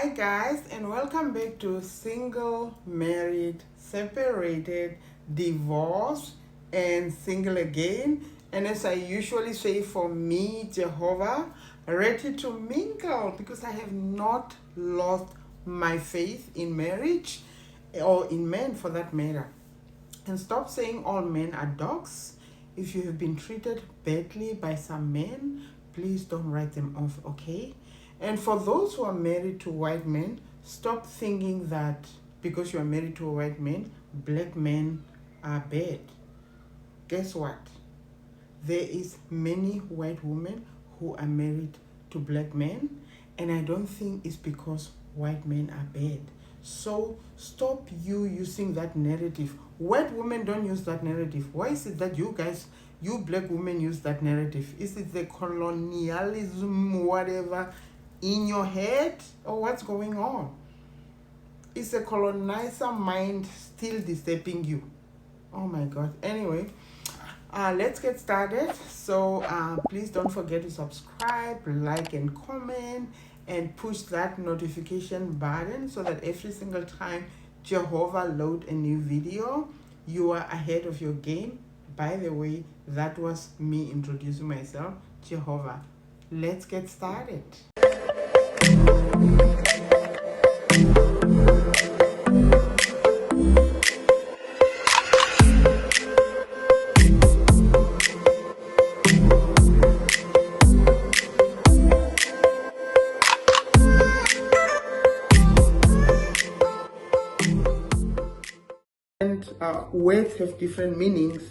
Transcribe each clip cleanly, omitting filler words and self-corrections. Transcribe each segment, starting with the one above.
Hi guys, and welcome back to Single, Married, Separated, Divorced, and Single Again. And as I usually say, for me, Jehovah, ready to mingle because I have not lost my faith in marriage or in men for that matter. And stop saying all men are dogs. If you have been treated badly by some men, please don't write them off, okay? And for those who are married to white men, stop thinking that because you are married to a white man, black men are bad. Guess what? There is many white women who are married to black men, and I don't think it's because white men are bad. So stop you using that narrative. White women don't use that narrative. Why is it that you guys, you black women, use that narrative? Is it the colonialism, whatever, in your head, or what's going on? Is the colonizer mind still disturbing you? Oh my God. Anyway, let's get started. So please don't forget to subscribe, like, and comment, and push that notification button so that every single time Jehovah load a new video, you are ahead of your game. By the way, that was me introducing myself, Jehovah. Let's get started. Words have different meanings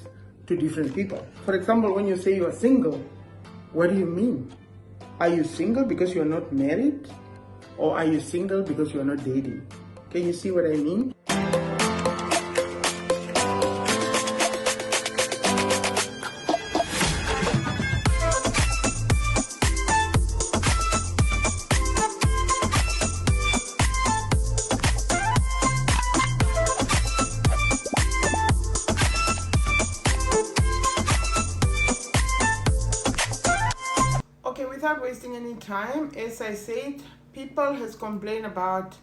to different people. For example, when you say you are single, what do you mean? Are you single because you are not married? Or are you single because you are not dating? Can you see what I mean? Okay, without wasting any time, as I said, people has complained about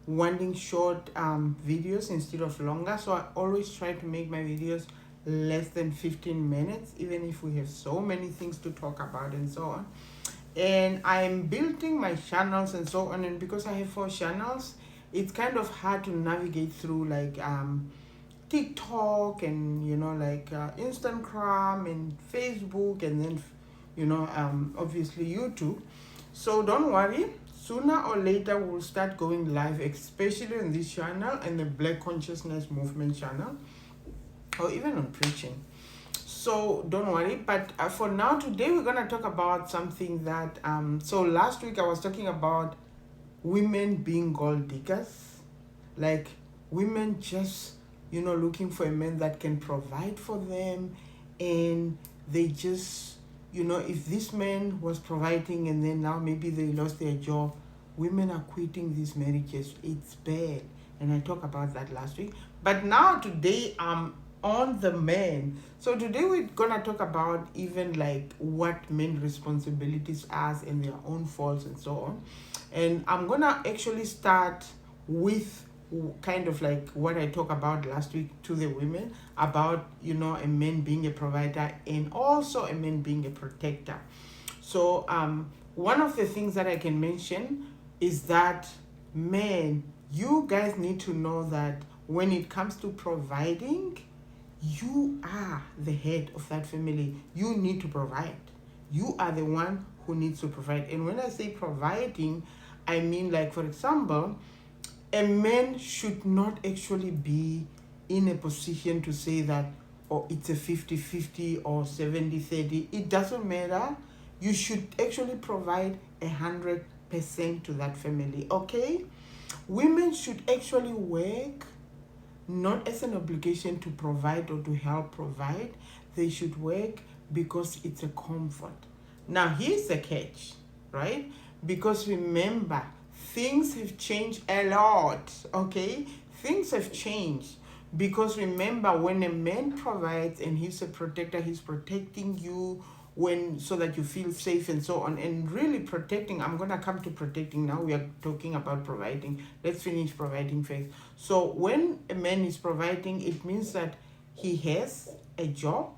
wanting short videos instead of longer. So I always try to make my videos less than 15 minutes, even if we have so many things to talk about and so on. And I'm building my channels and so on. And because I have 4 channels, it's kind of hard to navigate through like TikTok and Instagram and Facebook and then obviously YouTube. So don't worry, sooner or later we'll start going live, especially on this channel and the Black Consciousness Movement channel, or even on preaching. So don't worry, but for now, today we're going to talk about something that so last week I was talking about women being gold diggers, like women just looking for a man that can provide for them, and they just if this man was providing and then now maybe they lost their job, women are quitting these marriages. It's bad, and I talked about that last week. But now today I'm on the men. So today we're gonna talk about even like what men responsibilities are and their own faults and so on. And I'm gonna actually start with kind of like what I talked about last week to the women about a man being a provider and also a man being a protector. So one of the things that I can mention is that men, you guys need to know that when it comes to providing, you are the head of that family. You need to provide. You are the one who needs to provide. And when I say providing, I mean, like, for example, a man should not actually be in a position to say that, oh, it's a 50-50 or 70-30. It doesn't matter. You should actually provide 100% to that family, okay? Women should actually work not as an obligation to provide or to help provide. They should work because it's a comfort. Now, here's the catch, right? Because remember, things have changed a lot, okay? Things have changed. Because remember, when a man provides and he's a protector, he's protecting you so that you feel safe and so on. And really protecting, I'm going to come to protecting now. We are talking about providing. Let's finish providing first. So when a man is providing, it means that he has a job,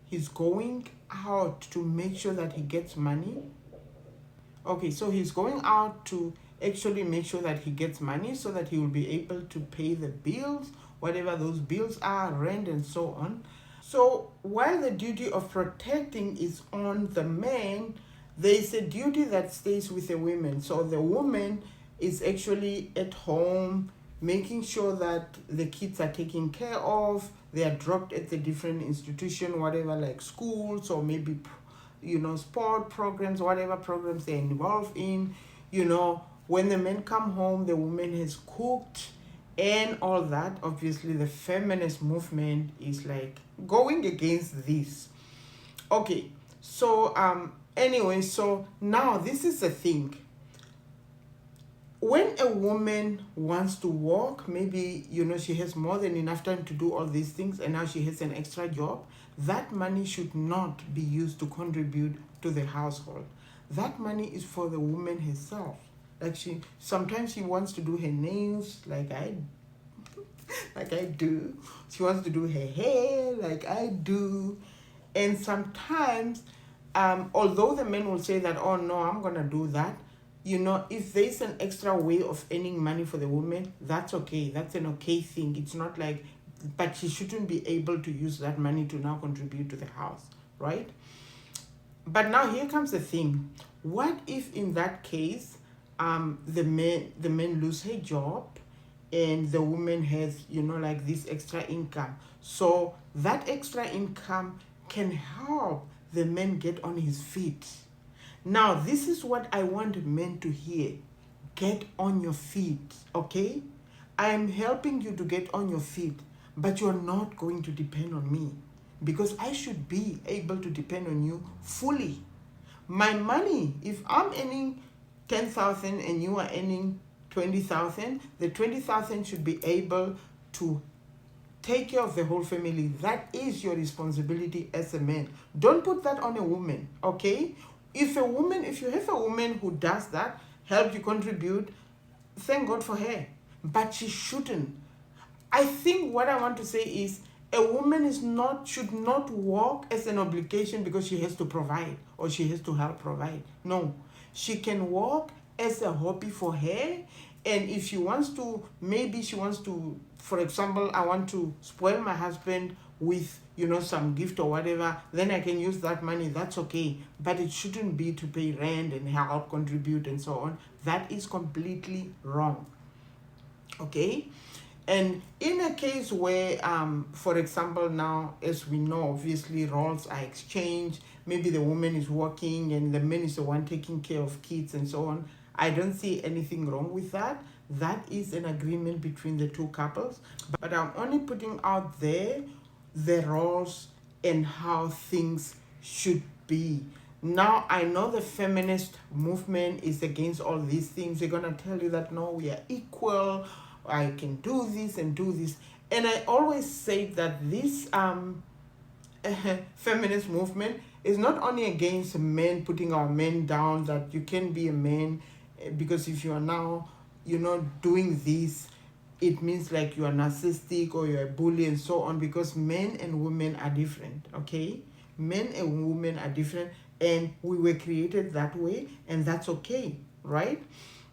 he's going out to make sure that he gets money. Okay, so he's going out to actually make sure that he gets money so that he will be able to pay the bills, whatever those bills are, rent and so on. So while the duty of protecting is on the man, there is a duty that stays with the women. So the woman is actually at home, making sure that the kids are taken care of, they are dropped at the different institution, whatever, like schools or maybe sport programs, whatever programs they're involved in. When the men come home, the woman has cooked and all that. Obviously the feminist movement is like going against this. Okay, so anyway, so now this is the thing. When a woman wants to work, maybe she has more than enough time to do all these things and now she has an extra job, that money should not be used to contribute to the household. That money is for the woman herself. Like sometimes she wants to do her nails like I do. She wants to do her hair like I do. And sometimes, although the men will say that, oh no, I'm gonna do that, if there's an extra way of earning money for the woman, that's okay. That's an okay thing. It's not like, but she shouldn't be able to use that money to now contribute to the house, right? But now here comes the thing. What if in that case, the men lose her job and the woman has, like this extra income? So that extra income can help the man get on his feet. Now, this is what I want men to hear. Get on your feet, okay? I am helping you to get on your feet, but you're not going to depend on me because I should be able to depend on you fully. My money, if I'm earning 10,000 and you are earning 20,000, the 20,000 should be able to take care of the whole family. That is your responsibility as a man. Don't put that on a woman, okay? If you have a woman who does that, help you contribute, thank God for her. But she shouldn't. I think what I want to say is a woman should not work as an obligation because she has to provide or she has to help provide. No, she can work as a hobby for her. And if she wants to, for example, I want to spoil my husband with, some gift or whatever, then I can use that money. That's okay. But it shouldn't be to pay rent and help contribute and so on. That is completely wrong. Okay? And in a case where, for example, now, as we know, obviously roles are exchanged, maybe the woman is working and the man is the one taking care of kids and so on, I don't see anything wrong with that. That is an agreement between the two couples. But I'm only putting out there the roles and how things should be. Now, I know the feminist movement is against all these things. They're going to tell you that, no, we are equal. I can do this and do this. And I always say that this feminist movement is not only against men, putting our men down, that you can be a man, because if you are now, doing this, it means like you are narcissistic or you're a bully and so on, because men and women are different, okay? Men and women are different and we were created that way, and that's okay, right?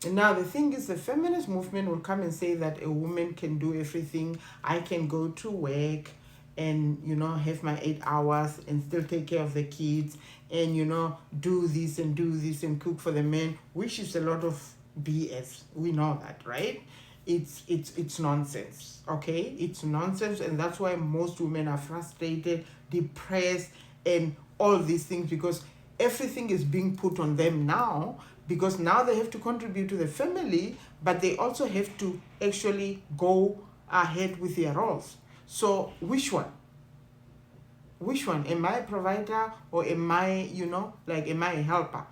And now the thing is, the feminist movement will come and say that a woman can do everything. I can go to work and, have my 8 hours and still take care of the kids and, do this and cook for the men, which is a lot of BS. We know that, right? It's nonsense, okay? It's nonsense, and that's why most women are frustrated, depressed, and all these things, because everything is being put on them now, because now they have to contribute to the family, but they also have to actually go ahead with their roles. So which one? Am I a provider or am I, am I a helper?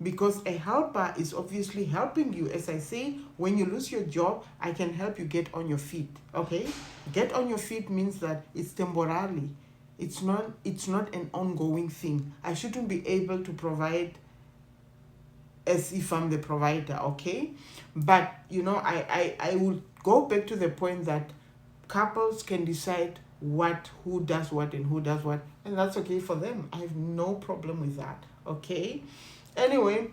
Because a helper is obviously helping you. As I say, when you lose your job, I can help you get on your feet, okay? Get on your feet means that it's temporarily. It's not an ongoing thing. I shouldn't be able to provide as if I'm the provider, okay? But I will go back to the point that couples can decide who does what and who does what, and that's okay for them. I have no problem with that, okay? Anyway,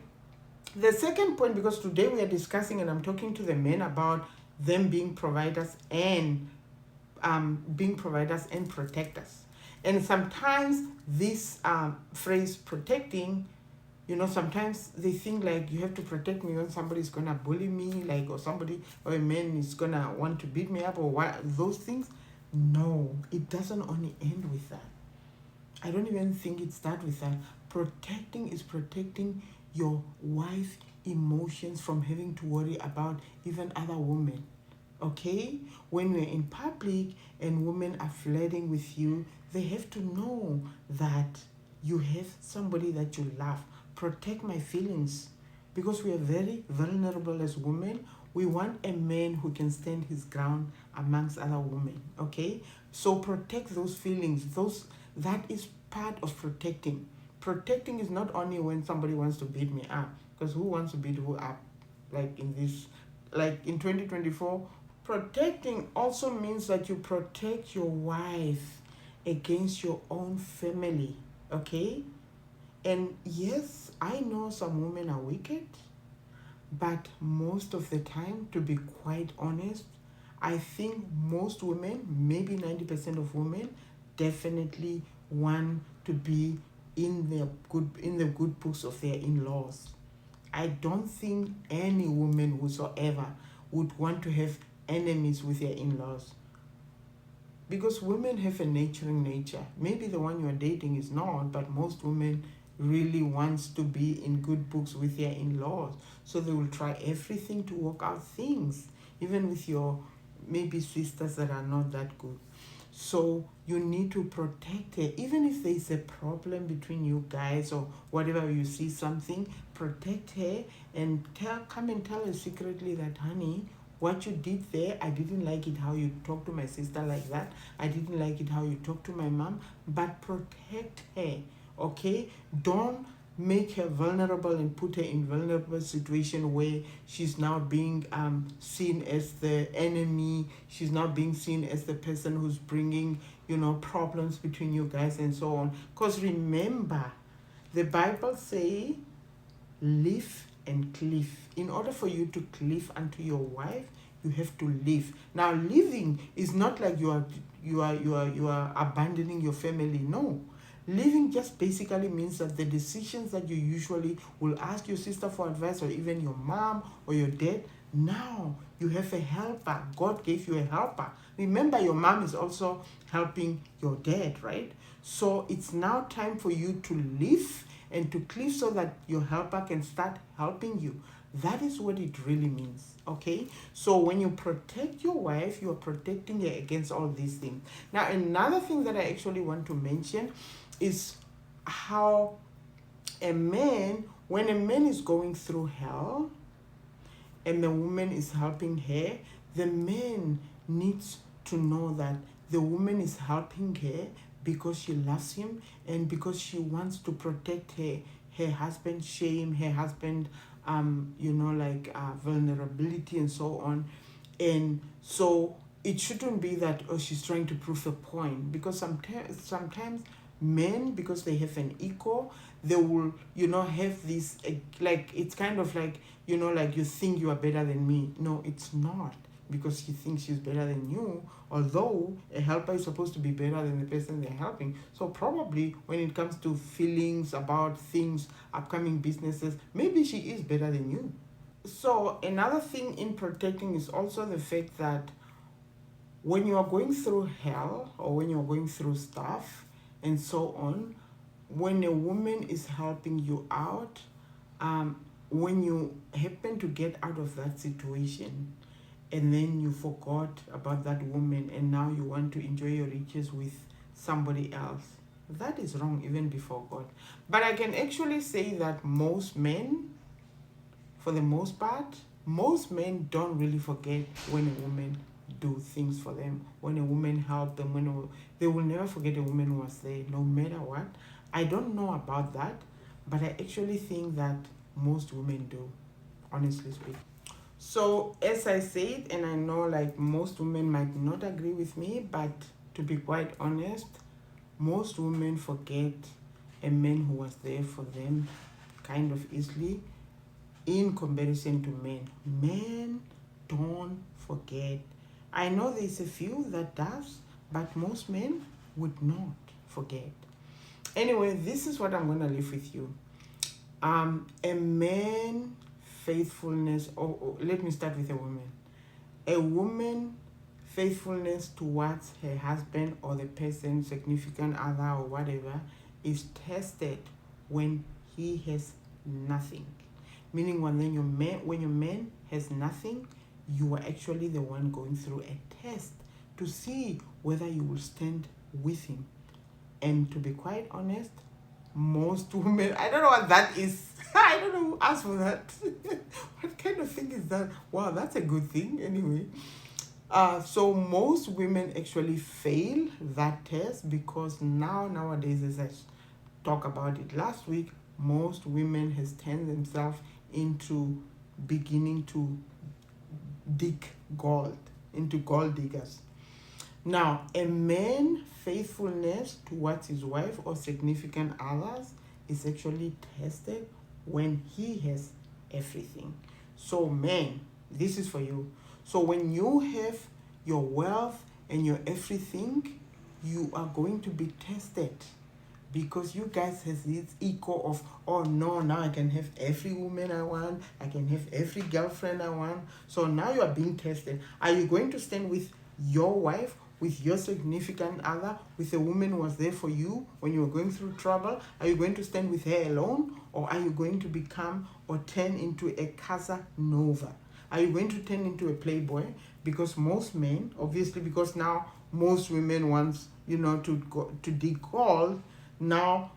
the second point, because today we are discussing and I'm talking to the men about them being providers and protectors. And sometimes this phrase protecting, sometimes they think like you have to protect me when somebody's gonna bully me, like, or a man is gonna want to beat me up or what, those things. No, it doesn't only end with that. I don't even think it starts with that. Protecting is protecting your wife's emotions from having to worry about even other women. Okay? When we're in public and women are flirting with you, they have to know that you have somebody that you love. Protect my feelings, because we are very vulnerable as women. We want a man who can stand his ground amongst other women. Okay? So protect those feelings. That is part of protecting. Protecting is not only when somebody wants to beat me up, because who wants to beat who up? Like in 2024, protecting also means that you protect your wife against your own family. Okay? And yes, I know some women are wicked, but most of the time, to be quite honest, I think most women, maybe 90% of women, definitely want to be in the good books of their in-laws. I don't think any woman whatsoever would want to have enemies with their in-laws, because women have a nurturing nature. Maybe the one you are dating is not, but most women really wants to be in good books with their in-laws, so they will try everything to work out things, even with your maybe sisters that are not that good. So you need to protect her. Even if there is a problem between you guys or whatever, you see something, protect her and come and tell her secretly that, honey, what you did there, I didn't like it how you talked to my sister like that. I didn't like it how you talked to my mom. But protect her, okay? Don't make her vulnerable and put her in vulnerable situation where she's now being seen as the enemy. She's now being seen as the person who's bringing problems between you guys and so on. Because remember, the Bible say live and cleave. In order for you to cleave unto your wife, you have to live. Now, living is not like you are abandoning your family. No. Living just basically means that the decisions that you usually will ask your sister for advice, or even your mom or your dad, now you have a helper. God gave you a helper. Remember, your mom is also helping your dad, right? So it's now time for you to live and to cleave so that your helper can start helping you. That is what it really means, okay? So when you protect your wife, you are protecting her against all these things. Now, another thing that I actually want to mention is how when a man is going through hell and the woman is helping her, the man needs to know that the woman is helping her because she loves him and because she wants to protect her husband's shame, her husband vulnerability and so on. And so it shouldn't be that she's trying to prove a point, because sometimes men, because they have an ego, they will have this like, it's kind of like you think you are better than me. No, it's not, because she thinks she's better than you, although a helper is supposed to be better than the person they're helping. So probably when it comes to feelings about things, upcoming businesses, maybe she is better than you. So another thing in protecting is also the fact that when you are going through hell or when you're going through stuff and so on, when a woman is helping you out, when you happen to get out of that situation and then you forgot about that woman and now you want to enjoy your riches with somebody else, that is wrong even before God. But I can actually say that most men, for the most part, most men don't really forget when a woman do things for them, when a woman helped them, they will never forget a woman was there, no matter what. I don't know about that, but I actually think that most women do, honestly speaking. So as I said, and I know like most women might not agree with me, but to be quite honest, most women forget a man who was there for them kind of easily in comparison to men. Men don't forget. I know there's a few that does, but most men would not forget. Anyway, this is what I'm gonna leave with you. A man faithfulness, or let me start with a woman. A woman faithfulness towards her husband or the person, significant other or whatever, is tested when he has nothing. Meaning when your man has nothing, you are actually the one going through a test to see whether you will stand with him. And to be quite honest, most women, I don't know what that is. I don't know who asked for that. What kind of thing is that? Wow, that's a good thing anyway. So most women actually fail that test because nowadays, as I talked about it last week, most women has turned themselves into beginning to dig gold, into gold diggers. Now, a man faithfulness towards his wife or significant others is actually tested when he has everything. So man, this is for you. So when you have your wealth and your everything, you are going to be tested because you guys has this ego of, oh no, now I can have every woman I want, I can have every girlfriend I want. So now you are being tested. Are you going to stand with your wife, with your significant other, with a woman who was there for you when you were going through trouble? Are you going to stand with her alone, or are you going to become or turn into a Casanova? Are you going to turn into a playboy? Because most men, obviously, because now most women want, to dig gold. Now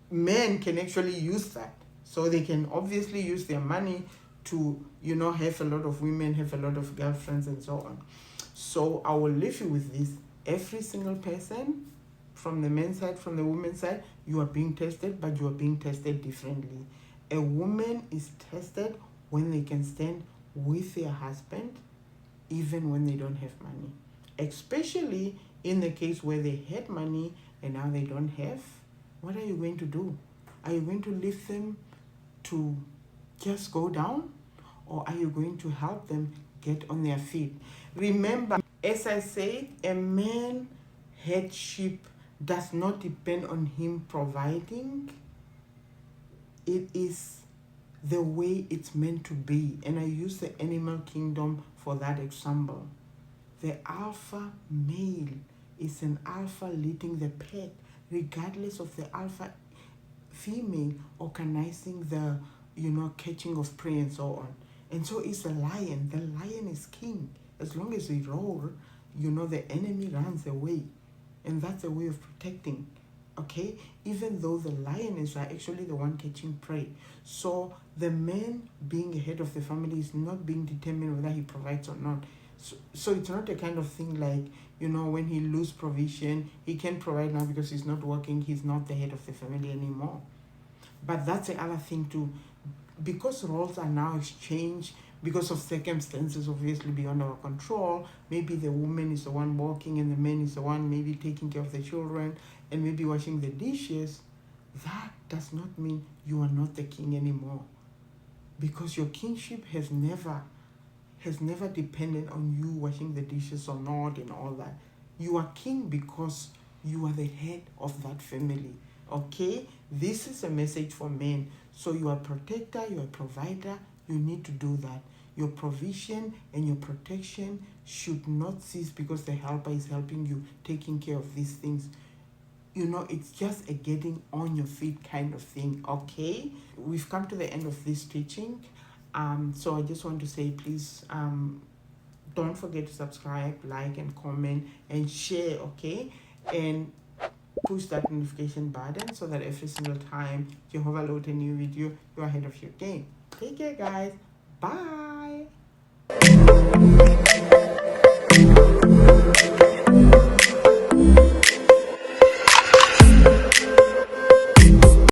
men can actually use that, so they can obviously use their money to have a lot of women, have a lot of girlfriends and so on. So I will leave you with this. Every single person, from the men's side, from the women's side, you are being tested, but you are being tested differently. A woman is tested when they can stand with their husband even when they don't have money, especially in the case where they had money and now they don't have. What are you going to do? Are you going to leave them to just go down, or are you going to help them get on their feet? Remember, as I said, a man headship does not depend on him providing. It is the way it's meant to be. And I use the animal kingdom for that example. The alpha male is an alpha leading the pack, regardless of the alpha female organizing the catching of prey and so on. And so is the lion. The lion is king. As long as they roar, the enemy runs away. And that's a way of protecting. Okay? Even though the lioness are actually the one catching prey. So the man being head of the family is not being determined whether he provides or not. So it's not a kind of thing like, when he lose provision, he can't provide now because he's not working, he's not the head of the family anymore. But that's the other thing too. Because roles are now exchanged, because of circumstances obviously beyond our control, maybe the woman is the one working and the man is the one maybe taking care of the children and maybe washing the dishes. That does not mean you are not the king anymore. Because your kingship has never depended on you washing the dishes or not and all that. You are king because you are the head of that family. Okay? This is a message for men. So you are a protector, you are a provider, you need to do that. Your provision and your protection should not cease because the helper is helping you, taking care of these things. It's just a getting on your feet kind of thing, okay? We've come to the end of this teaching. So I just want to say, please, don't forget to subscribe, like, and comment, and share, okay? And push that notification button so that every single time Jehovah load a new video, you're ahead of your game. Take care, guys. Bye.